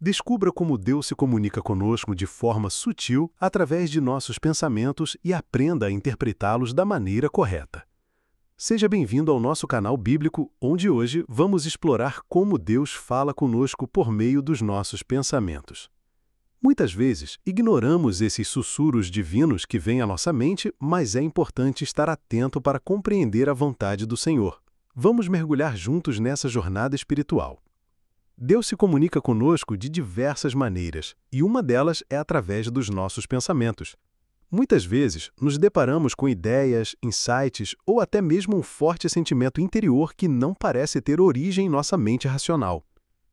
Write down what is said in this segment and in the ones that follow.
Descubra como Deus se comunica conosco de forma sutil através de nossos pensamentos e aprenda a interpretá-los da maneira correta. Seja bem-vindo ao nosso canal bíblico, onde hoje vamos explorar como Deus fala conosco por meio dos nossos pensamentos. Muitas vezes, ignoramos esses sussurros divinos que vêm à nossa mente, mas é importante estar atento para compreender a vontade do Senhor. Vamos mergulhar juntos nessa jornada espiritual. Deus se comunica conosco de diversas maneiras, e uma delas é através dos nossos pensamentos. Muitas vezes, nos deparamos com ideias, insights ou até mesmo um forte sentimento interior que não parece ter origem em nossa mente racional.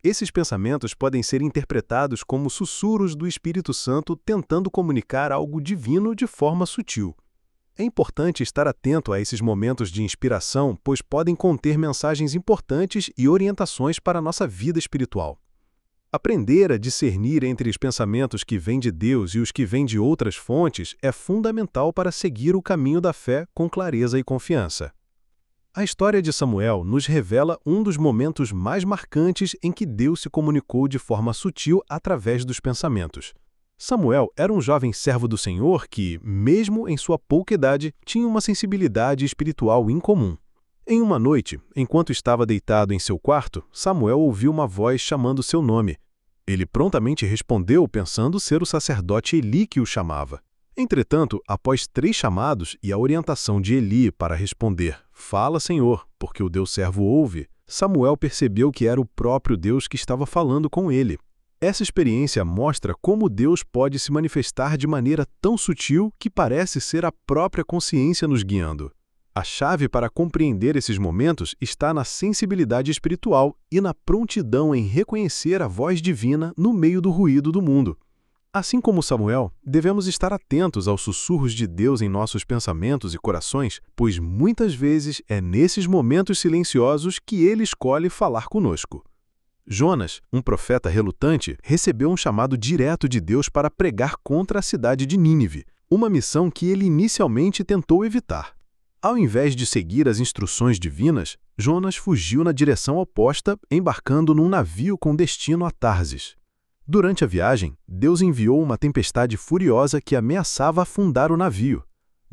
Esses pensamentos podem ser interpretados como sussurros do Espírito Santo tentando comunicar algo divino de forma sutil. É importante estar atento a esses momentos de inspiração, pois podem conter mensagens importantes e orientações para a nossa vida espiritual. Aprender a discernir entre os pensamentos que vêm de Deus e os que vêm de outras fontes é fundamental para seguir o caminho da fé com clareza e confiança. A história de Samuel nos revela um dos momentos mais marcantes em que Deus se comunicou de forma sutil através dos pensamentos. Samuel era um jovem servo do Senhor que, mesmo em sua pouca idade, tinha uma sensibilidade espiritual incomum. Em uma noite, enquanto estava deitado em seu quarto, Samuel ouviu uma voz chamando seu nome. Ele prontamente respondeu, pensando ser o sacerdote Eli que o chamava. Entretanto, após 3 chamados e a orientação de Eli para responder, "Fala, Senhor, porque o teu servo ouve", Samuel percebeu que era o próprio Deus que estava falando com ele. Essa experiência mostra como Deus pode se manifestar de maneira tão sutil que parece ser a própria consciência nos guiando. A chave para compreender esses momentos está na sensibilidade espiritual e na prontidão em reconhecer a voz divina no meio do ruído do mundo. Assim como Samuel, devemos estar atentos aos sussurros de Deus em nossos pensamentos e corações, pois muitas vezes é nesses momentos silenciosos que Ele escolhe falar conosco. Jonas, um profeta relutante, recebeu um chamado direto de Deus para pregar contra a cidade de Nínive, uma missão que ele inicialmente tentou evitar. Ao invés de seguir as instruções divinas, Jonas fugiu na direção oposta, embarcando num navio com destino a Tarsis. Durante a viagem, Deus enviou uma tempestade furiosa que ameaçava afundar o navio.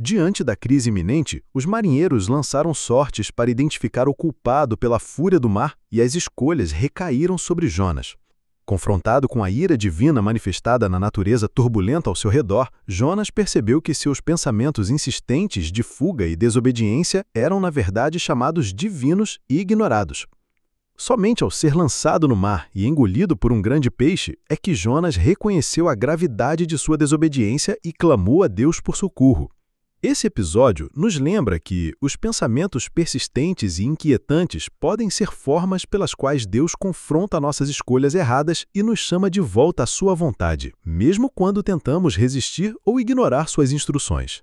Diante da crise iminente, os marinheiros lançaram sortes para identificar o culpado pela fúria do mar e as escolhas recaíram sobre Jonas. Confrontado com a ira divina manifestada na natureza turbulenta ao seu redor, Jonas percebeu que seus pensamentos insistentes de fuga e desobediência eram, na verdade, chamados divinos e ignorados. Somente ao ser lançado no mar e engolido por um grande peixe é que Jonas reconheceu a gravidade de sua desobediência e clamou a Deus por socorro. Esse episódio nos lembra que os pensamentos persistentes e inquietantes podem ser formas pelas quais Deus confronta nossas escolhas erradas e nos chama de volta à sua vontade, mesmo quando tentamos resistir ou ignorar suas instruções.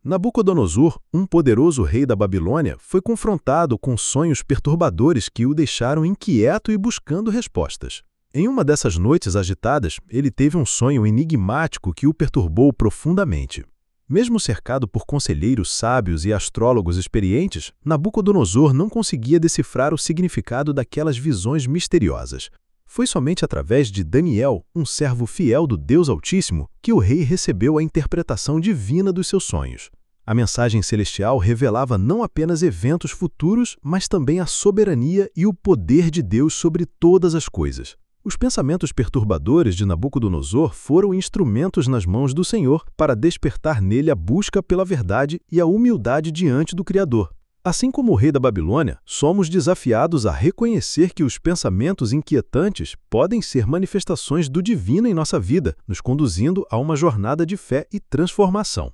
Nabucodonosor, um poderoso rei da Babilônia, foi confrontado com sonhos perturbadores que o deixaram inquieto e buscando respostas. Em uma dessas noites agitadas, ele teve um sonho enigmático que o perturbou profundamente. Mesmo cercado por conselheiros sábios e astrólogos experientes, Nabucodonosor não conseguia decifrar o significado daquelas visões misteriosas. Foi somente através de Daniel, um servo fiel do Deus Altíssimo, que o rei recebeu a interpretação divina dos seus sonhos. A mensagem celestial revelava não apenas eventos futuros, mas também a soberania e o poder de Deus sobre todas as coisas. Os pensamentos perturbadores de Nabucodonosor foram instrumentos nas mãos do Senhor para despertar nele a busca pela verdade e a humildade diante do Criador. Assim como o rei da Babilônia, somos desafiados a reconhecer que os pensamentos inquietantes podem ser manifestações do divino em nossa vida, nos conduzindo a uma jornada de fé e transformação.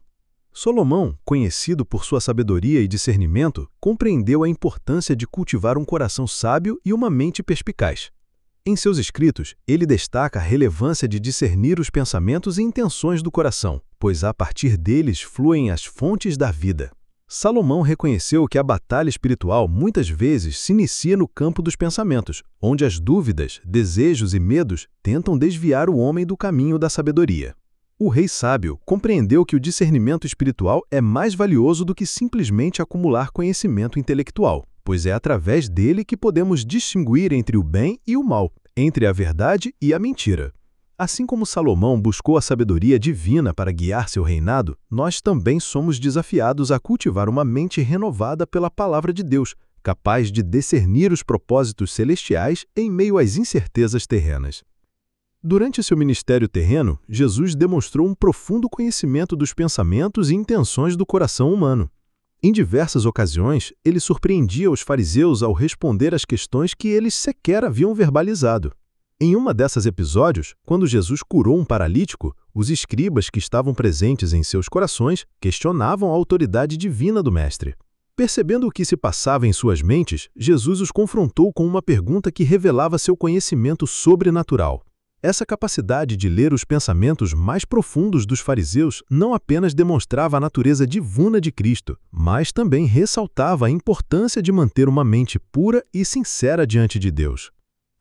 Salomão, conhecido por sua sabedoria e discernimento, compreendeu a importância de cultivar um coração sábio e uma mente perspicaz. Em seus escritos, ele destaca a relevância de discernir os pensamentos e intenções do coração, pois a partir deles fluem as fontes da vida. Salomão reconheceu que a batalha espiritual muitas vezes se inicia no campo dos pensamentos, onde as dúvidas, desejos e medos tentam desviar o homem do caminho da sabedoria. O rei sábio compreendeu que o discernimento espiritual é mais valioso do que simplesmente acumular conhecimento intelectual, pois é através dele que podemos distinguir entre o bem e o mal, entre a verdade e a mentira. Assim como Salomão buscou a sabedoria divina para guiar seu reinado, nós também somos desafiados a cultivar uma mente renovada pela palavra de Deus, capaz de discernir os propósitos celestiais em meio às incertezas terrenas. Durante seu ministério terreno, Jesus demonstrou um profundo conhecimento dos pensamentos e intenções do coração humano. Em diversas ocasiões, ele surpreendia os fariseus ao responder às questões que eles sequer haviam verbalizado. Em uma desses episódios, quando Jesus curou um paralítico, os escribas que estavam presentes em seus corações questionavam a autoridade divina do Mestre. Percebendo o que se passava em suas mentes, Jesus os confrontou com uma pergunta que revelava seu conhecimento sobrenatural. Essa capacidade de ler os pensamentos mais profundos dos fariseus não apenas demonstrava a natureza divina de Cristo, mas também ressaltava a importância de manter uma mente pura e sincera diante de Deus.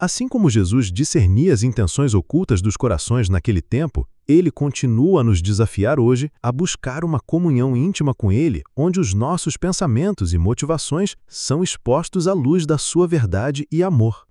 Assim como Jesus discernia as intenções ocultas dos corações naquele tempo, ele continua a nos desafiar hoje a buscar uma comunhão íntima com ele, onde os nossos pensamentos e motivações são expostos à luz da sua verdade e amor.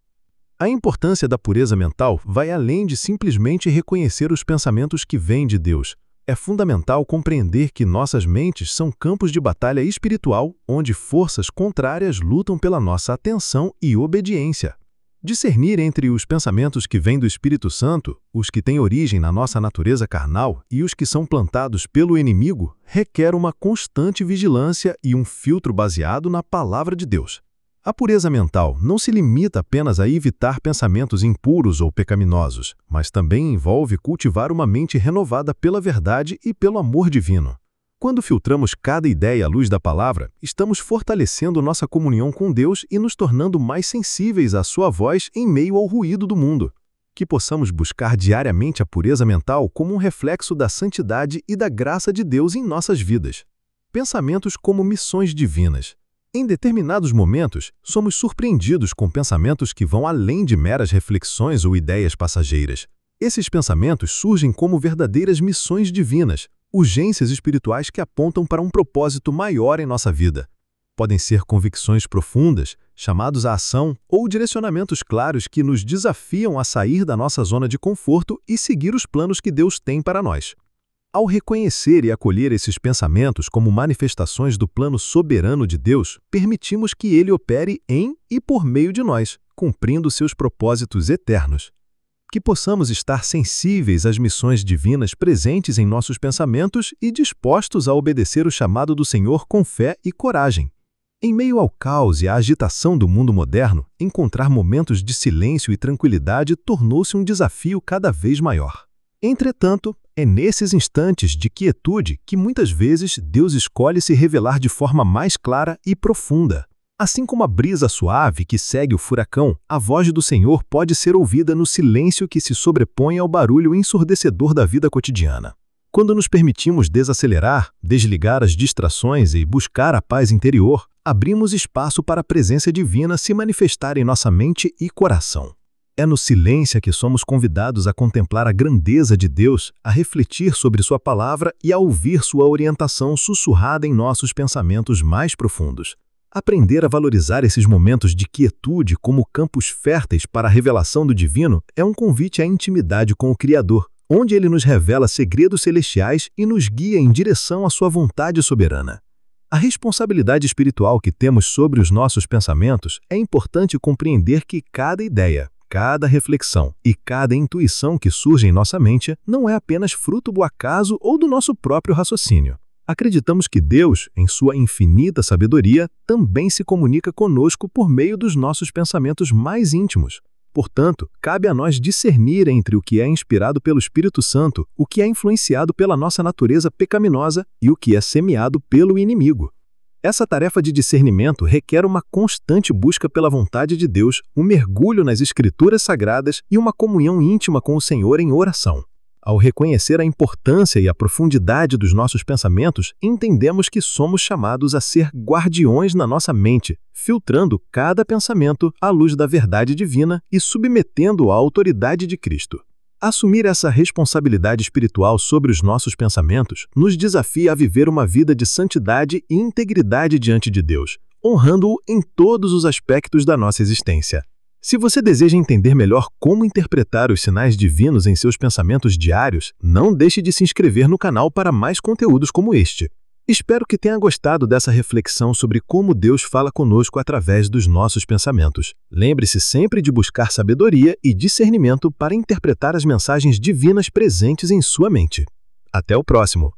A importância da pureza mental vai além de simplesmente reconhecer os pensamentos que vêm de Deus. É fundamental compreender que nossas mentes são campos de batalha espiritual, onde forças contrárias lutam pela nossa atenção e obediência. Discernir entre os pensamentos que vêm do Espírito Santo, os que têm origem na nossa natureza carnal e os que são plantados pelo inimigo, requer uma constante vigilância e um filtro baseado na palavra de Deus. A pureza mental não se limita apenas a evitar pensamentos impuros ou pecaminosos, mas também envolve cultivar uma mente renovada pela verdade e pelo amor divino. Quando filtramos cada ideia à luz da palavra, estamos fortalecendo nossa comunhão com Deus e nos tornando mais sensíveis à sua voz em meio ao ruído do mundo. Que possamos buscar diariamente a pureza mental como um reflexo da santidade e da graça de Deus em nossas vidas. Pensamentos como missões divinas. Em determinados momentos, somos surpreendidos com pensamentos que vão além de meras reflexões ou ideias passageiras. Esses pensamentos surgem como verdadeiras missões divinas, urgências espirituais que apontam para um propósito maior em nossa vida. Podem ser convicções profundas, chamados à ação ou direcionamentos claros que nos desafiam a sair da nossa zona de conforto e seguir os planos que Deus tem para nós. Ao reconhecer e acolher esses pensamentos como manifestações do plano soberano de Deus, permitimos que Ele opere em e por meio de nós, cumprindo seus propósitos eternos. Que possamos estar sensíveis às missões divinas presentes em nossos pensamentos e dispostos a obedecer o chamado do Senhor com fé e coragem. Em meio ao caos e à agitação do mundo moderno, encontrar momentos de silêncio e tranquilidade tornou-se um desafio cada vez maior. Entretanto, é nesses instantes de quietude que muitas vezes Deus escolhe se revelar de forma mais clara e profunda. Assim como a brisa suave que segue o furacão, a voz do Senhor pode ser ouvida no silêncio que se sobrepõe ao barulho ensurdecedor da vida cotidiana. Quando nos permitimos desacelerar, desligar as distrações e buscar a paz interior, abrimos espaço para a presença divina se manifestar em nossa mente e coração. É no silêncio que somos convidados a contemplar a grandeza de Deus, a refletir sobre sua palavra e a ouvir sua orientação sussurrada em nossos pensamentos mais profundos. Aprender a valorizar esses momentos de quietude como campos férteis para a revelação do divino é um convite à intimidade com o Criador, onde ele nos revela segredos celestiais e nos guia em direção à sua vontade soberana. A responsabilidade espiritual que temos sobre os nossos pensamentos é importante compreender que cada ideia, cada reflexão e cada intuição que surge em nossa mente não é apenas fruto do acaso ou do nosso próprio raciocínio. Acreditamos que Deus, em sua infinita sabedoria, também se comunica conosco por meio dos nossos pensamentos mais íntimos. Portanto, cabe a nós discernir entre o que é inspirado pelo Espírito Santo, o que é influenciado pela nossa natureza pecaminosa e o que é semeado pelo inimigo. Essa tarefa de discernimento requer uma constante busca pela vontade de Deus, um mergulho nas Escrituras Sagradas e uma comunhão íntima com o Senhor em oração. Ao reconhecer a importância e a profundidade dos nossos pensamentos, entendemos que somos chamados a ser guardiões na nossa mente, filtrando cada pensamento à luz da verdade divina e submetendo-o à autoridade de Cristo. Assumir essa responsabilidade espiritual sobre os nossos pensamentos nos desafia a viver uma vida de santidade e integridade diante de Deus, honrando-o em todos os aspectos da nossa existência. Se você deseja entender melhor como interpretar os sinais divinos em seus pensamentos diários, não deixe de se inscrever no canal para mais conteúdos como este. Espero que tenha gostado dessa reflexão sobre como Deus fala conosco através dos nossos pensamentos. Lembre-se sempre de buscar sabedoria e discernimento para interpretar as mensagens divinas presentes em sua mente. Até o próximo!